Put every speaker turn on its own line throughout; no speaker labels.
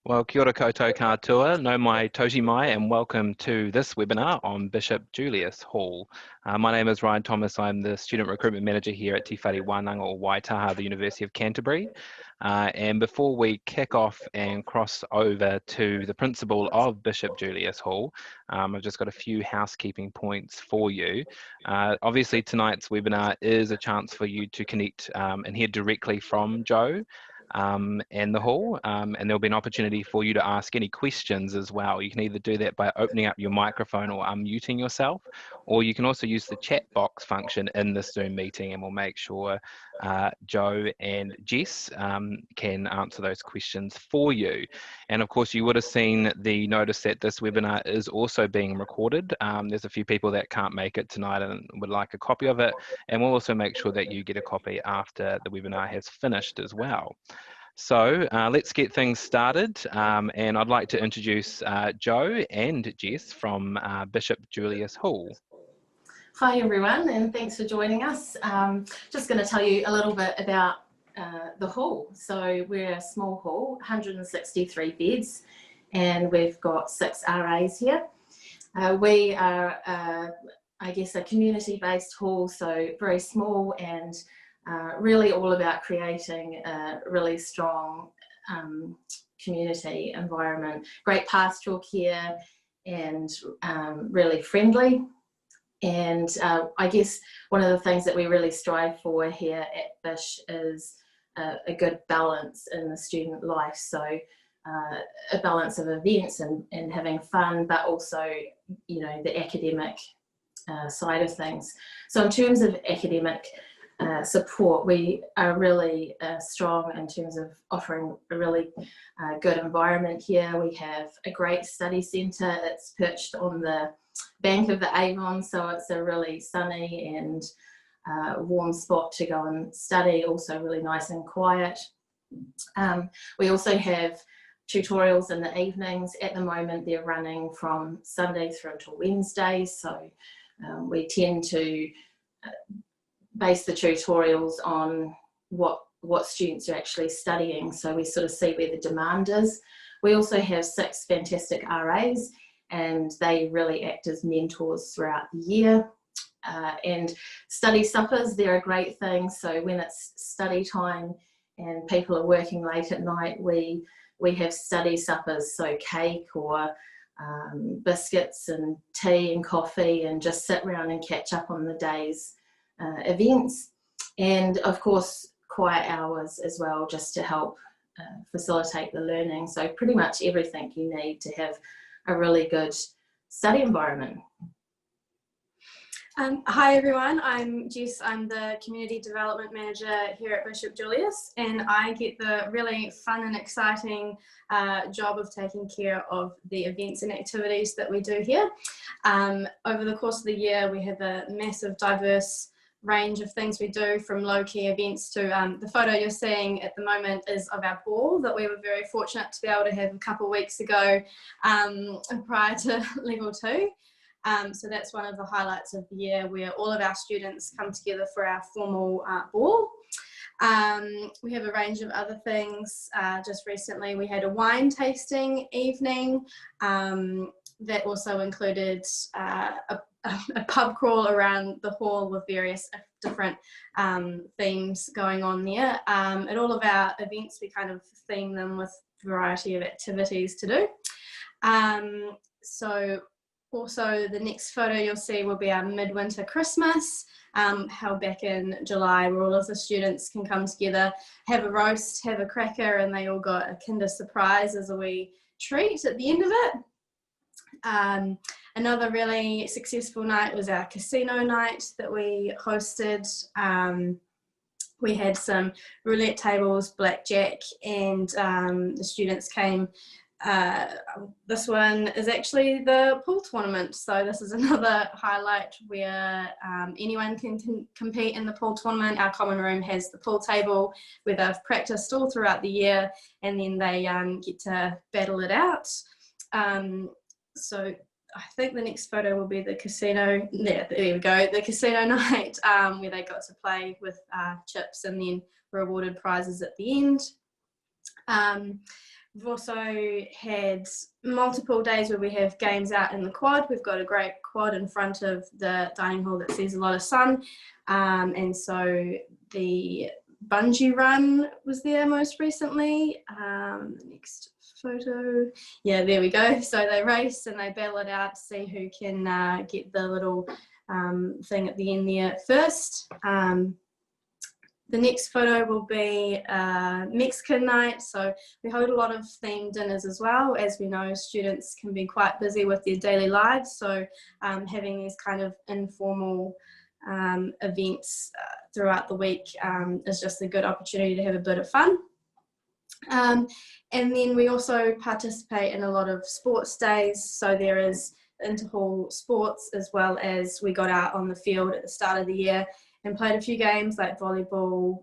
Well, kia ora koutou katoa, no mai tauti mai, and welcome to this webinar on Bishop Julius Hall. My name is Ryan Thomas. I'm the Student Recruitment Manager here at Te Whare Wānanga o Waitaha, the University of Canterbury. And before we kick off and cross over to the principal of Bishop Julius Hall, I've just got a few housekeeping points for you. Obviously, tonight's webinar is a chance for you to connect and hear directly from Joe and the hall, and there'll be an opportunity for you to ask any questions as well. You can either do that by opening up your microphone or unmuting yourself, or you can also use the chat box function in the Zoom meeting, and we'll make sure Joe and Jess can answer those questions for you. And of course, you would have seen the notice that this webinar is also being recorded. There's a few people that can't make it tonight and would like a copy of it, and we'll also make sure that you get a copy after the webinar has finished as well. So let's get things started, and I'd like to introduce Joe and Jess from Bishop Julius Hall.
Hi everyone, and thanks for joining us. Just going to tell you a little bit about the hall. So we're a small hall, 163 beds, and we've got 6 RAs here. We are, I guess, a community-based hall, so very small and really all about creating a really strong community environment, great pastoral care, and really friendly. And I guess one of the things that we really strive for here at Bish is a good balance in the student life. So a balance of events and having fun, but also, you know, the academic side of things. So in terms of academic support, we are really strong in terms of offering a really good environment here. We have a great study centre. It's perched on the bank of the Avon, so it's a really sunny and warm spot to go and study, also really nice and quiet. We also have tutorials in the evenings. At the moment they're running from Sunday through until Wednesday, so we tend to base the tutorials on what students are actually studying, so we sort of see where the demand is. We also have 6 fantastic RAs, and they really act as mentors throughout the year. And study suppers, they're a great thing. So when it's study time and people are working late at night, we have study suppers, so cake or biscuits and tea and coffee, and just sit around and catch up on the day's events. And of course quiet hours as well, just to help facilitate the learning. So pretty much everything you need to have a really good study environment.
Hi everyone, I'm Jess. I'm the Community Development Manager here at Bishop Julius, and I get the really fun and exciting job of taking care of the events and activities that we do here. Over the course of the year, we have a massive, diverse range of things we do, from low-key events to the photo you're seeing at the moment is of our ball that we were very fortunate to be able to have a couple of weeks ago prior to level 2. So that's one of the highlights of the year, where all of our students come together for our formal ball. We have a range of other things. Just recently we had a wine tasting evening that also included a pub crawl around the hall with various different themes going on there. At all of our events we kind of theme them with a variety of activities to do. So also the next photo you'll see will be our midwinter Christmas, held back in July, where all of the students can come together, have a roast, have a cracker, and they all got a Kinder Surprise as a wee treat at the end of it. Another really successful night was our casino night that we hosted. We had some roulette tables, blackjack, and the students came. This one is actually the pool tournament, so this is another highlight where anyone can compete in the pool tournament. Our common room has the pool table where they've practiced all throughout the year, and then they get to battle it out. So I think the next photo will be the casino. Yeah, there we go, the casino night, where they got to play with chips and then were awarded prizes at the end. We've also had multiple days where we have games out in the quad. We've got a great quad in front of the dining hall that sees a lot of sun. And so the bungee run was there most recently. The next photo. Yeah, there we go. So they race and they battle it out to see who can get the little thing at the end there first. The next photo will be Mexican night. So we hold a lot of themed dinners as well. As we know, students can be quite busy with their daily lives. So having these kind of informal events throughout the week is just a good opportunity to have a bit of fun. And then we also participate in a lot of sports days. So there is inter-hall sports, as well as we got out on the field at the start of the year and played a few games like volleyball,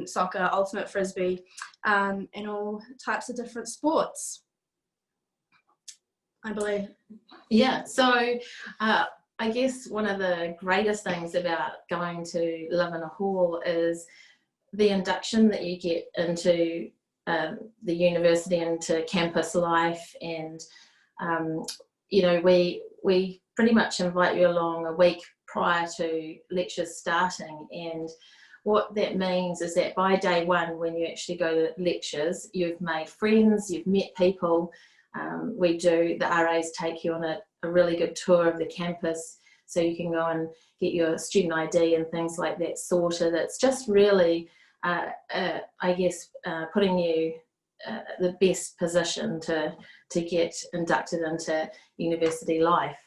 soccer, ultimate frisbee, and all types of different sports, I believe.
Yeah, so I guess one of the greatest things about going to live in a hall is the induction that you get into the university, into campus life. And you know, we pretty much invite you along a week prior to lectures starting, and what that means is that by day one, when you actually go to lectures, you've made friends, you've met people. The RAs take you on a really good tour of the campus, so you can go and get your student ID and things like that sorted. It's just really, I guess, putting you the best position to get inducted into university life.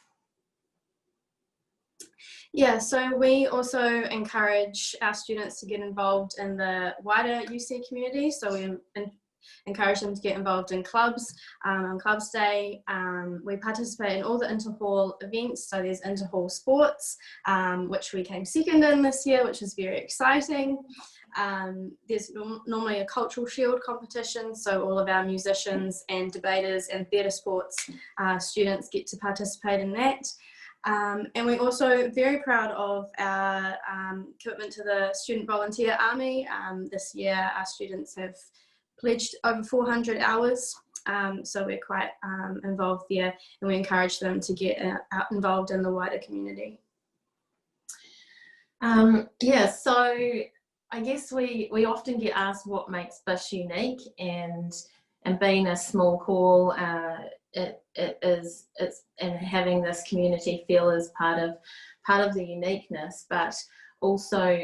Yeah, so we also encourage our students to get involved in the wider UC community. So we encourage them to get involved in clubs. On Clubs Day, we participate in all the inter-hall events. So there's inter-hall sports, which we came second in this year, which is very exciting. There's normally a cultural shield competition, so all of our musicians and debaters and theatre sports students get to participate in that. And we're also very proud of our commitment to the Student Volunteer Army. This year our students have pledged over 400 hours, so we're quite involved there, and we encourage them to get involved in the wider community.
Yeah, so I guess we often get asked what makes BISH unique, and being a small hall, and having this community feel as part of the uniqueness. But also,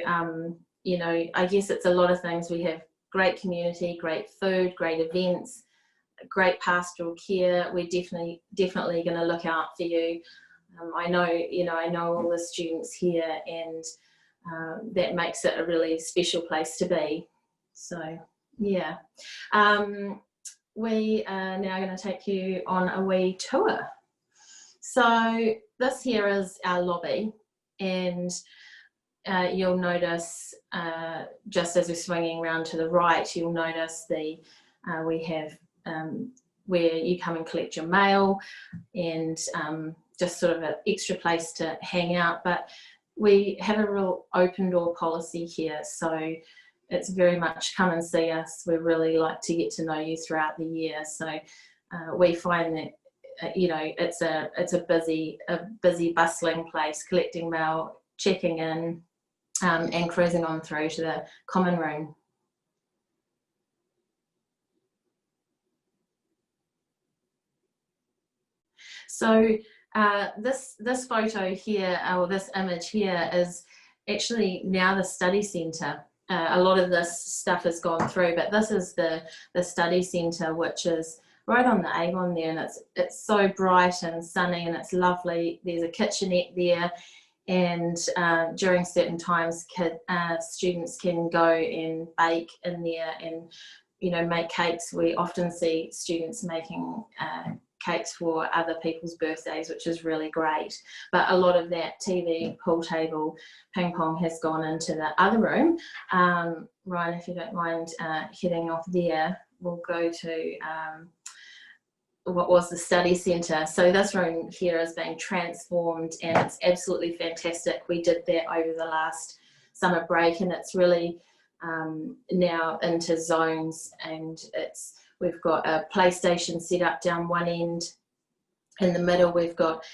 you know, I guess it's a lot of things. We have great community, great food, great events, great pastoral care. We're definitely going to look out for you. I know all the students here, and that makes it a really special place to be. So yeah. We are now going to take you on a wee tour. So this here is our lobby, and you'll notice just as we're swinging around to the right, you'll notice we have where you come and collect your mail, and just sort of an extra place to hang out. But we have a real open door policy here, so it's very much come and see us. We really like to get to know you throughout the year. So we find that you know, it's a busy bustling place, collecting mail, checking in, and cruising on through to the common room. So this photo here, or this image here, is actually now the study centre. A lot of this stuff has gone through, but this is the study centre, which is right on the Avon there, and it's so bright and sunny, and it's lovely. There's a kitchenette there, and during certain times students can go and bake in there and, you know, make cakes. We often see students making cakes for other people's birthdays, which is really great. But a lot of that TV, pool table, ping pong has gone into the other room. Ryan, if you don't mind heading off there, we'll go to what was the study centre. So this room here is being transformed, and it's absolutely fantastic. We did that over the last summer break, and it's really now into zones, and we've got a PlayStation set up down one end. In the middle, we've got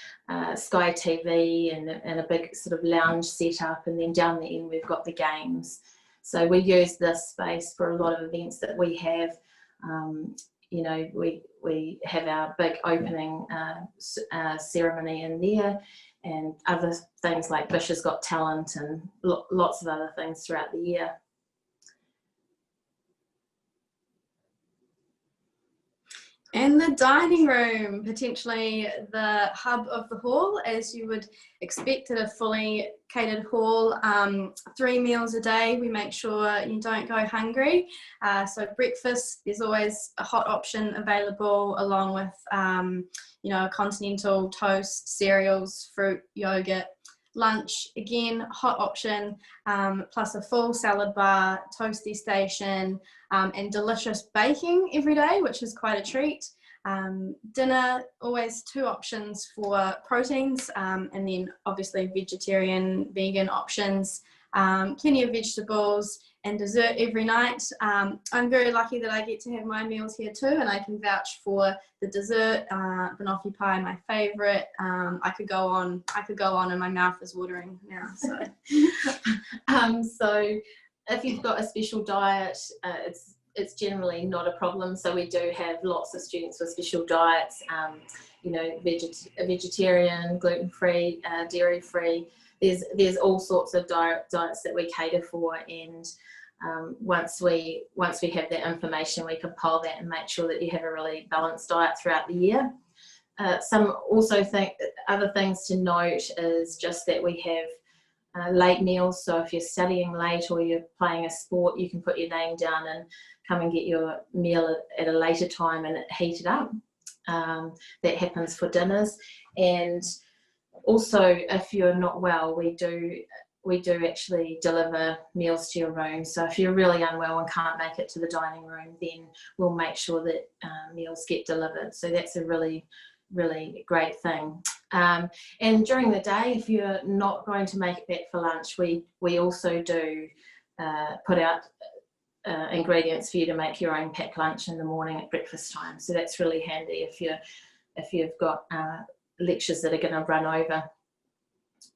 Sky TV and a big sort of lounge setup, and then down the end, we've got the games. So we use this space for a lot of events that we have. You know, we have our big opening ceremony in there, and other things like Bish Has Got Talent and lots of other things throughout the year.
And the dining room, potentially the hub of the hall, as you would expect at a fully catered hall. 3 meals a day, we make sure you don't go hungry. So breakfast, there's always a hot option available, along with you know, continental toast, cereals, fruit, yogurt. Lunch, again, hot option, plus a full salad bar, toasty station, and delicious baking every day, which is quite a treat. Dinner, always 2 options for proteins, and then obviously vegetarian, vegan options, plenty of vegetables, and dessert every night. I'm very lucky that I get to have my meals here too, and I can vouch for the dessert. Banoffee pie, my favourite. I could go on, and my mouth is watering now. So,
so if you've got a special diet, it's generally not a problem. So we do have lots of students with special diets. You know, vegetarian, gluten-free, dairy-free. There's all sorts of diets that we cater for, and once we have that information, we compile that and make sure that you have a really balanced diet throughout the year. Other things to note is just that we have late meals. So if you're studying late or you're playing a sport, you can put your name down and come and get your meal at a later time and heat it up. That happens for dinners. And also, if you're not well, we do actually deliver meals to your room. So if you're really unwell and can't make it to the dining room, then we'll make sure that meals get delivered. So that's a really, really great thing. And during the day, if you're not going to make it back for lunch, we also do put out ingredients for you to make your own packed lunch in the morning at breakfast time. So that's really handy if you've got lectures that are going to run over.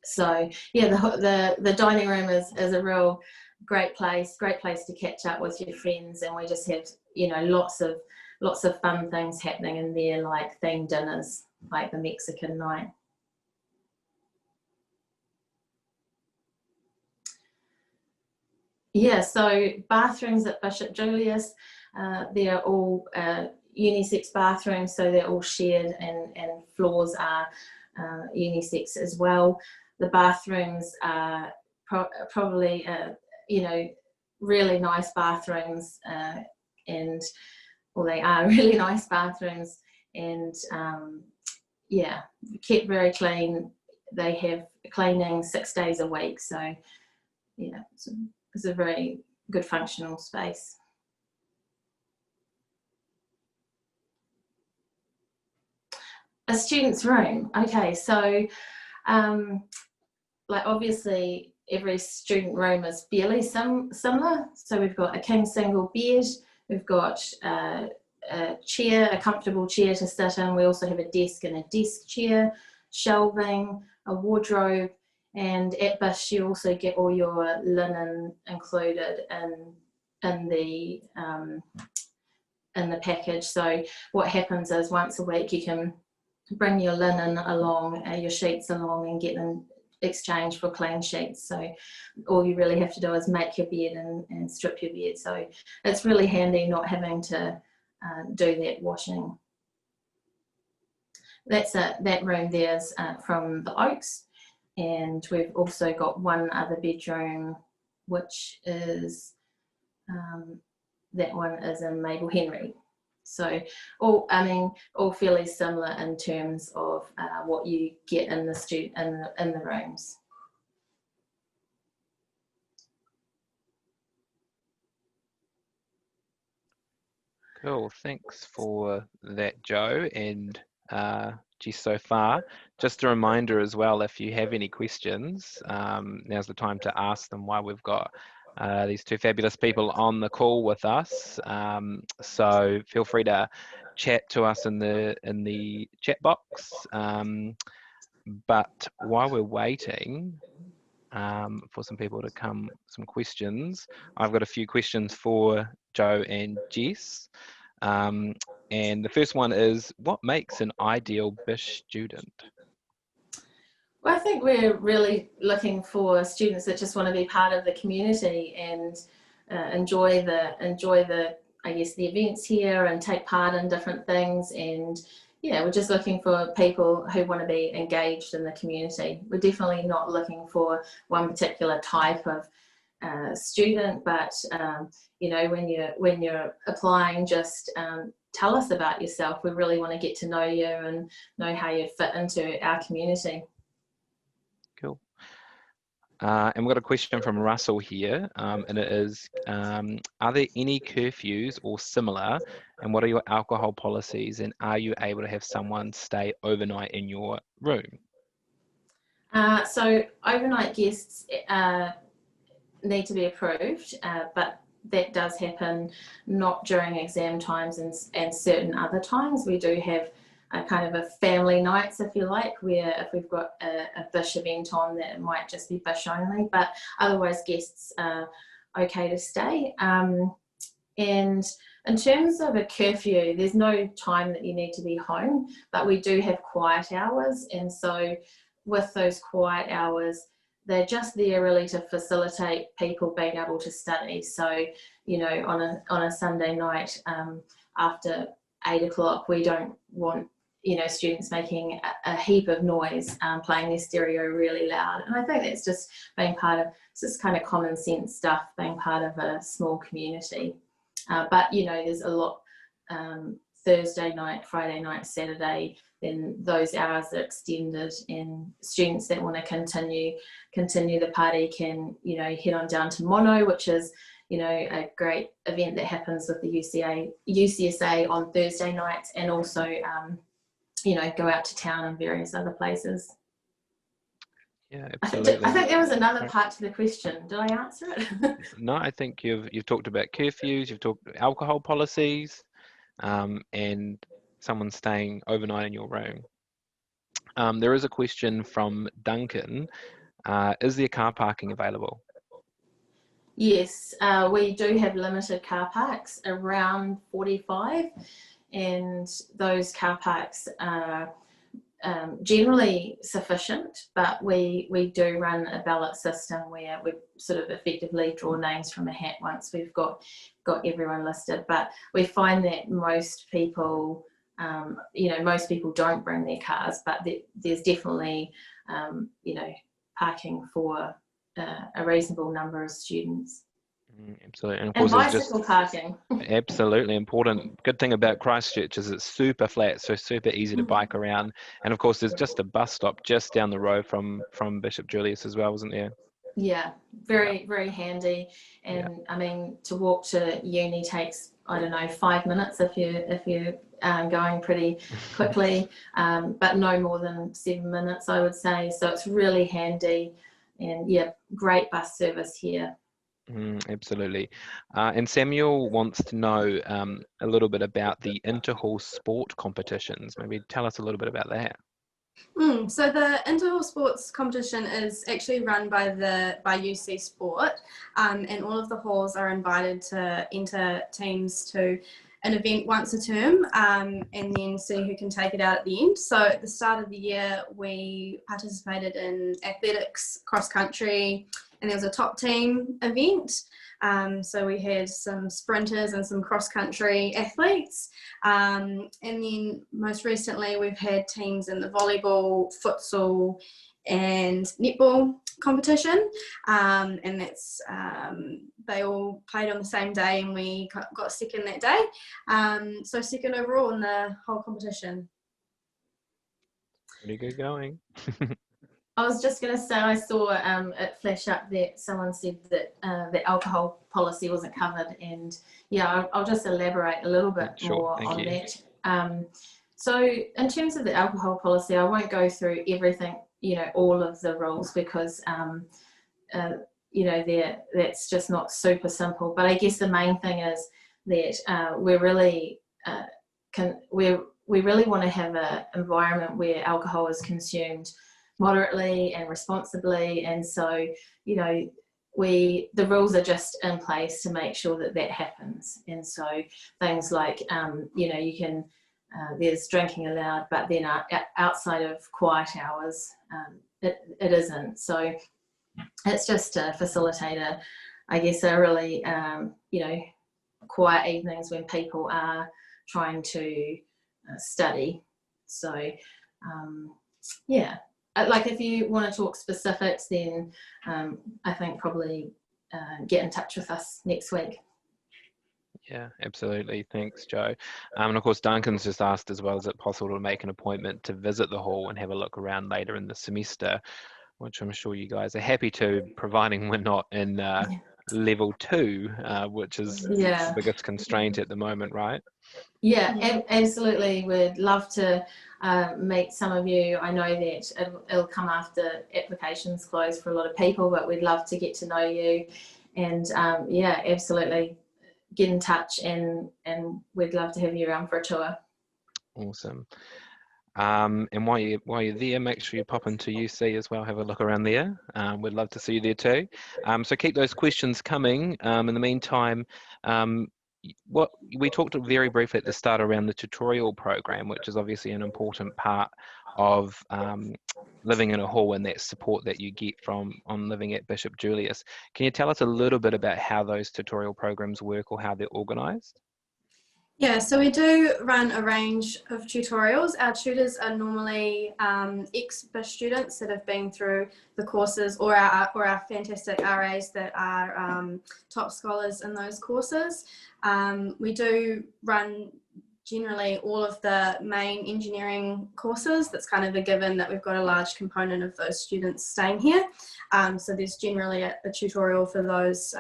So yeah, the dining room is a real great place to catch up with your friends, and we just have, you know, lots of fun things happening in there, like themed dinners, like the Mexican night. Yeah, so bathrooms at Bishop Julius, they're all unisex bathrooms, so they're all shared, and floors are unisex as well. The bathrooms are probably, you know, really nice bathrooms, they are really nice bathrooms, and yeah, kept very clean. They have cleaning 6 days a week, so yeah, it's a very good functional space. A student's room. Okay, so like obviously every student room is fairly similar. So we've got a king single bed, we've got a chair, a comfortable chair to sit in. We also have a desk and a desk chair, shelving, a wardrobe, and at Bish you also get all your linen included in the package. So what happens is once a week you can bring your linen along, your sheets along, and get them exchanged for clean sheets. So all you really have to do is make your bed and strip your bed. So it's really handy not having to do that washing. That room there's from the Oaks. And we've also got one other bedroom, which is, that one is in Mabel Henry. So all fairly similar in terms of what you get in the rooms.
Cool, thanks for that, Jo, and so far. Just a reminder as well, if you have any questions, now's the time to ask them while we've got these two fabulous people on the call with us. So feel free to chat to us in the chat box. But while we're waiting for some people to come, some questions, I've got a few questions for Joe and Jess. And the first one is, what makes an ideal BISH student?
Well, I think we're really looking for students that just want to be part of the community and enjoy the I guess the events here and take part in different things. And yeah, we're just looking for people who want to be engaged in the community. We're definitely not looking for one particular type of student, but you know, when you're applying, just tell us about yourself. We really want to get to know you and know how you fit into our community.
Cool. And we've got a question from Russell here, and it is, are there any curfews or similar, and what are your alcohol policies, and are you able to have someone stay overnight in your room?
So overnight guests need to be approved, but that does happen not during exam times and certain other times. We do have a kind of a family nights, if you like, where if we've got a BISH event on, that it might just be BISH only, but otherwise guests are okay to stay. And in terms of a curfew, there's no time that you need to be home, but we do have quiet hours, and so with those quiet hours, they're just there really to facilitate people being able to study. So, you know, on a Sunday night after 8 o'clock, we don't want, you know, students making a heap of noise, playing their stereo really loud. And I think that's just being part of, it's just kind of common sense stuff, being part of a small community. But, you know, there's a lot, Thursday night, Friday night, Saturday, then those hours are extended, and students that want to continue the party can, you know, head on down to Mono, which is, you know, a great event that happens with the UCSA on Thursday nights, and also, you know, go out to town and various other places.
Yeah, absolutely.
I think there was another part to the question. Did I answer it?
No, I think you've talked about curfews, you've talked alcohol policies, and someone staying overnight in your room. There is a question from Duncan. Is there car parking available?
Yes, we do have limited car parks, around 45, and those car parks are generally sufficient, but we do run a ballot system where we sort of effectively draw names from a hat once we've got everyone listed. But we find that most people, you know, most people don't bring their cars, but there's definitely, you know, parking for a reasonable number of students.
Absolutely, and of
And
course
bicycle parking.
Absolutely important. Good thing about Christchurch is it's super flat, so super easy to bike around. And of course, there's just a bus stop just down the road from Bishop Julius as well, isn't there?
Yeah, very handy. And I mean, to walk to uni takes, I don't know, 5 minutes if you're going pretty quickly, but no more than 7 minutes, I would say. So it's really handy, and yeah, great bus service here.
Absolutely. And Samuel wants to know a little bit about the inter-hall sport competitions. Maybe tell us a little bit about that.
So the inter-hall sports competition is actually run by UC Sport, and all of the halls are invited to enter teams to an event once a term, and then see who can take it out at the end. So at the start of the year, we participated in athletics, cross country, and there was a top team event. So we had some sprinters and some cross country athletes. And then most recently we've had teams in the volleyball, futsal and netball competition. And that's, they all played on the same day, and we got second that day. So second overall in the whole competition.
Pretty good going.
I was just going to say, I saw it flash up that someone said that the alcohol policy wasn't covered, and yeah, I'll just elaborate a little bit more on that. So in terms of the alcohol policy, I won't go through everything, you know, all of the rules, because that's just not super simple. But I guess the main thing is that we really want to have an environment where alcohol is consumed moderately and responsibly, and so the rules are just in place to make sure that happens. And so things like you can there's drinking allowed, but then outside of quiet hours it isn't. So it's just to facilitate a really quiet evenings when people are trying to study. So like if you want to talk specifics, then I think probably get in touch with us next week.
Yeah, absolutely. Thanks, Joe. And of course, Duncan's just asked as well, is it possible to make an appointment to visit the hall and have a look around later in the semester, which I'm sure you guys are happy to, providing we're not in level 2, which is the biggest constraint at the moment, right?
Yeah, absolutely. We'd love to meet some of you. I know that it'll come after applications close for a lot of people, but we'd love to get to know you. And absolutely get in touch, and we'd love to have you around for a tour.
Awesome. And while you're there, make sure you pop into UC as well, have a look around there. We'd love to see you there too. So keep those questions coming. In the meantime, what we talked very briefly at the start around the tutorial program, which is obviously an important part of living in a hall and that support that you get from living at Bishop Julius. Can you tell us a little bit about how those tutorial programs work or how they're organised?
Yeah, so we do run a range of tutorials. Our tutors are normally ex-BISH students that have been through the courses, or our fantastic RAs that are top scholars in those courses. We do run generally all of the main engineering courses. That's kind of a given that we've got a large component of those students staying here. So there's generally a tutorial for those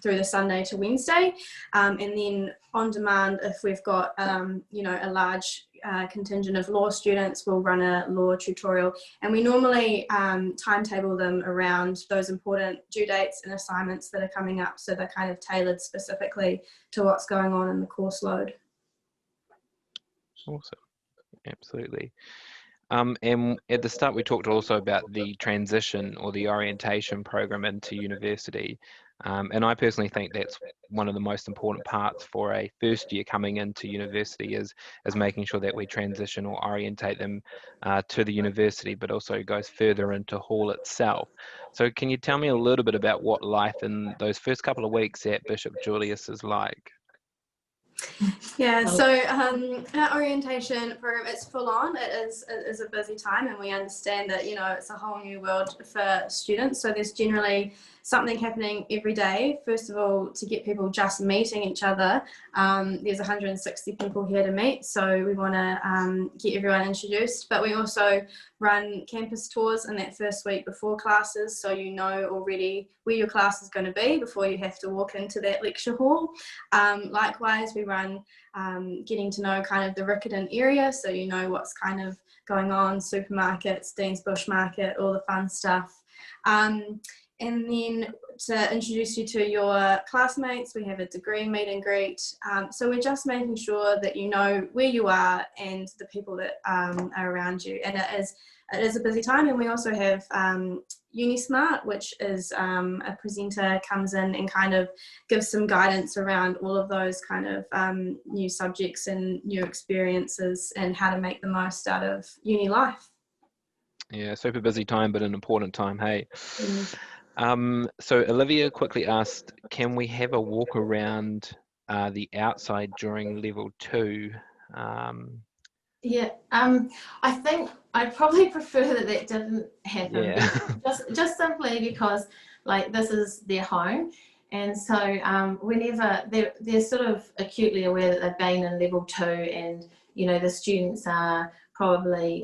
through the Sunday to Wednesday. And then on demand, if we've got a large contingent of law students, we'll run a law tutorial. And we normally timetable them around those important due dates and assignments that are coming up. So they're kind of tailored specifically to what's going on in the course load.
Awesome, absolutely. And at the start, we talked also about the transition or the orientation program into university. And I personally think that's one of the most important parts for a first year coming into university is making sure that we transition or orientate them to the university, but also goes further into hall itself. So can you tell me a little bit about what life in those first couple of weeks at Bishop Julius is like?
Yeah, so our orientation program, it's full on. It is a busy time, and we understand that it's a whole new world for students. So there's generally something happening every day. First of all, to get people just meeting each other, there's 160 people here to meet, so we want to get everyone introduced. But we also run campus tours in that first week before classes, so you know already where your class is going to be before you have to walk into that lecture hall. Likewise, we run getting to know kind of the Riccarton area, so you know what's kind of going on, supermarkets, Dean's Bush Market, all the fun stuff. And then to introduce you to your classmates, we have a degree meet and greet. So we're just making sure that you know where you are and the people that are around you. And it is a busy time. And we also have UniSmart, which is a presenter comes in and kind of gives some guidance around all of those kind of new subjects and new experiences and how to make the most out of uni life.
Yeah, super busy time, but an important time, hey? So Olivia quickly asked, can we have a walk around the outside during level 2?
Yeah, I think I'd probably prefer that didn't happen.
Yeah.
just simply because this is their home, and so whenever they're sort of acutely aware that they've been in level 2, and the students are probably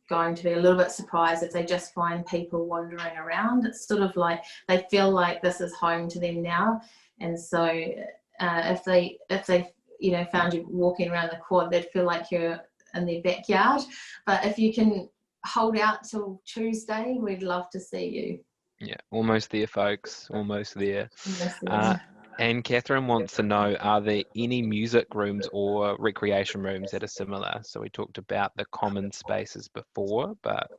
going to be a little bit surprised if they just find people wandering around. It's sort of like they feel like this is home to them now, and so if they found you walking around the quad, they'd feel like you're in their backyard. But if you can hold out till Tuesday, we'd love to see you.
Yeah, almost there, folks. Almost there.
Almost
Uh,
there.
and Catherine wants to know, are there any music rooms or recreation rooms that are similar? So we talked about the common spaces before, but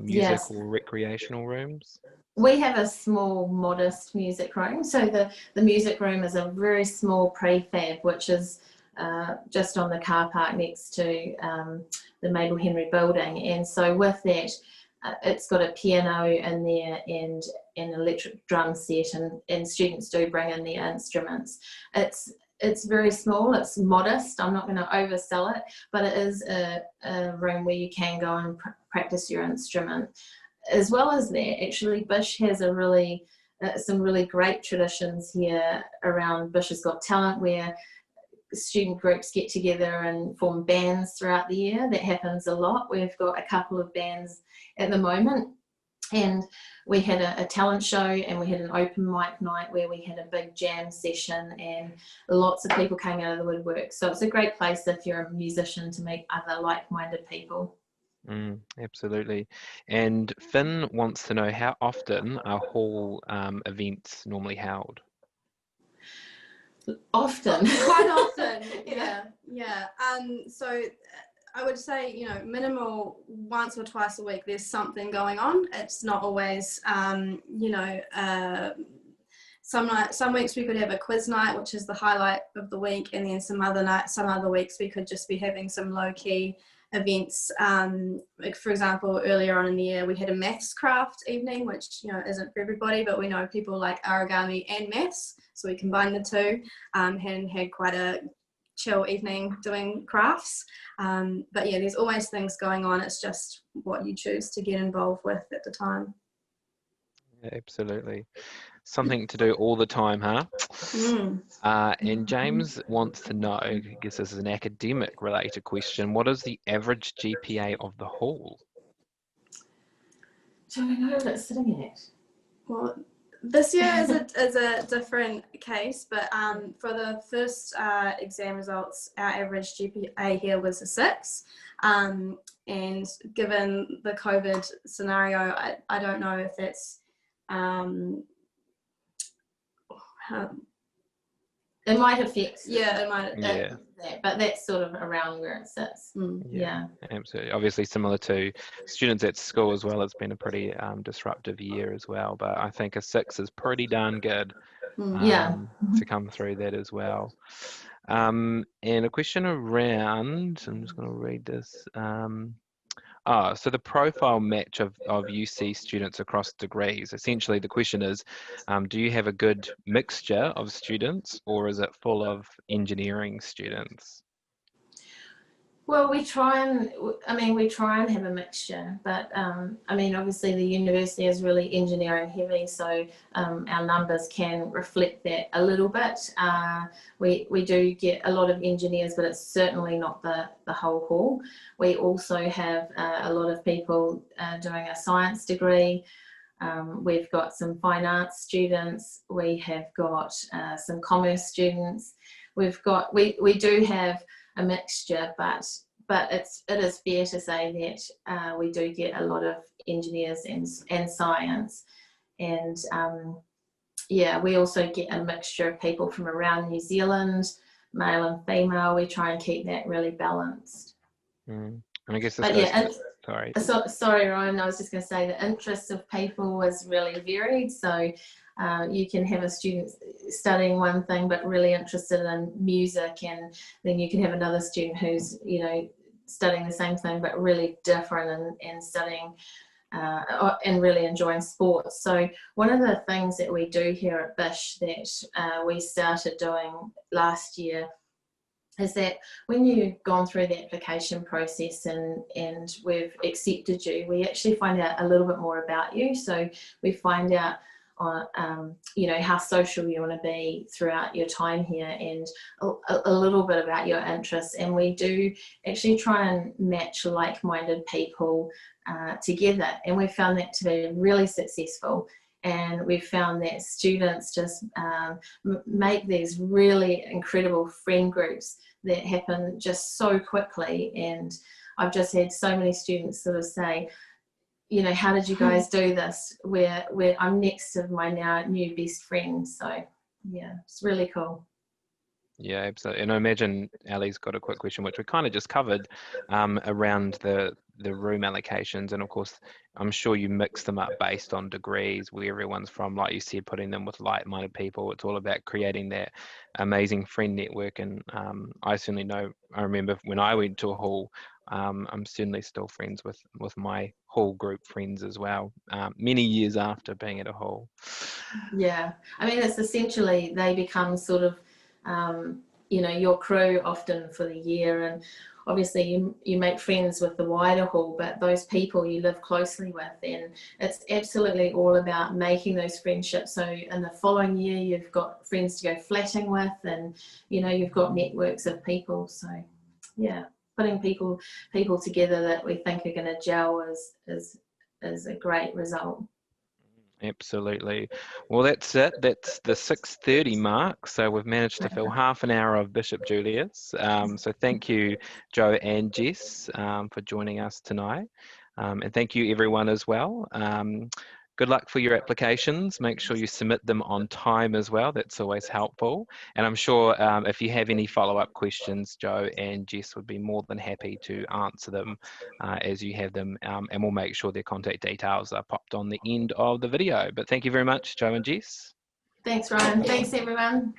music
Yes.
or recreational rooms?
We have a small, modest music room. So the music room is a very small prefab, which is just on the car park next to the Mabel Henry building. And so with that, it's got a piano in there and an electric drum set, and students do bring in their instruments. It's very small, it's modest. I'm not going to oversell it, but it is a room where you can go and practice your instrument. As well as that, actually, Bish has a really some really great traditions here around Bish Has Got Talent, where student groups get together and form bands throughout the year. That happens a lot. We've got a couple of bands at the moment, and we had a talent show, and we had an open mic night where we had a big jam session, and lots of people came out of the woodwork. So it's a great place if you're a musician to meet other like-minded people.
Absolutely. And Finn wants to know, how often are hall events normally held?
Often.
Quite often, yeah. So I would say, minimal once or twice a week, there's something going on. It's not always, some weeks we could have a quiz night, which is the highlight of the week, and then some other weeks we could just be having some low-key events. Like for example, earlier on in the year we had a maths craft evening, which isn't for everybody, but we know people like origami and maths, so we combined the two, and had quite a chill evening doing crafts. But yeah, there's always things going on. It's just what you choose to get involved with at the time.
Absolutely. Something to do all the time, huh? And James wants to know, I guess this is an academic related question, what is the average GPA of the hall?
Do I know what it's sitting at?
Well, this year is a different case, but for the first exam results, our average GPA here was a 6. And given the COVID scenario, I don't know if that's
it might affect.
Yeah, it might.
Yeah.
But that's sort of around where it sits. Yeah.
Absolutely. Obviously similar to students at school as well. It's been a pretty disruptive year as well, but I think a 6 is pretty darn good to come through that as well. And a question around, I'm just going to read this. So the profile match of UC students across degrees. Essentially, the question is, do you have a good mixture of students, or is it full of engineering students?
Well, we try and have a mixture, but obviously the university is really engineering heavy, so our numbers can reflect that a little bit. We do get a lot of engineers, but it's certainly not the whole hall. We also have a lot of people doing a science degree. We've got some fine arts students. We have got some commerce students. We do have a mixture, but it is fair to say that we do get a lot of engineers and science, and we also get a mixture of people from around New Zealand, male and female. We try and keep that really balanced.
And I guess this
sorry, Ryan, I was just going to say the interests of people is really varied. So you can have a student studying one thing but really interested in music, and then you can have another student who's studying the same thing but really different and studying and really enjoying sports. So one of the things that we do here at Bish that we started doing last year is that when you've gone through the application process and we've accepted you, we actually find out a little bit more about you. So we find out how social you want to be throughout your time here, and a little bit about your interests. And we do actually try and match like-minded people together, and we found that to be really successful. And we've found that students just make these really incredible friend groups that happen just so quickly. And I've just had so many students sort of say, you know, how did you guys do this? Where I'm next to my now new best friend. So yeah, it's really cool.
Yeah, absolutely. And I imagine Ali's got a quick question, which we kind of just covered, around the room allocations. And of course, I'm sure you mix them up based on degrees, where everyone's from, like you said, putting them with like-minded people. It's all about creating that amazing friend network. And I certainly know, I remember when I went to a hall, I'm certainly still friends with my hall group friends as well, many years after being at a hall.
Yeah, I mean, it's essentially, they become sort of, you know, your crew often for the year, and obviously you make friends with the wider hall, but those people you live closely with, and it's absolutely all about making those friendships. So in the following year, you've got friends to go flatting with, and you know, you've got networks of people. So yeah, putting people together that we think are going to gel is a great result.
Absolutely. Well, that's it. That's the 6:30 mark. So we've managed to fill half an hour of Bishop Julius. So thank you, Joe and Jess, for joining us tonight. And thank you, everyone, as well. Good luck for your applications. Make sure you submit them on time as well. That's always helpful. And I'm sure if you have any follow-up questions, Joe and Jess would be more than happy to answer them as you have them. And we'll make sure their contact details are popped on the end of the video. But thank you very much, Joe and Jess.
Thanks, Ryan. Thanks, everyone.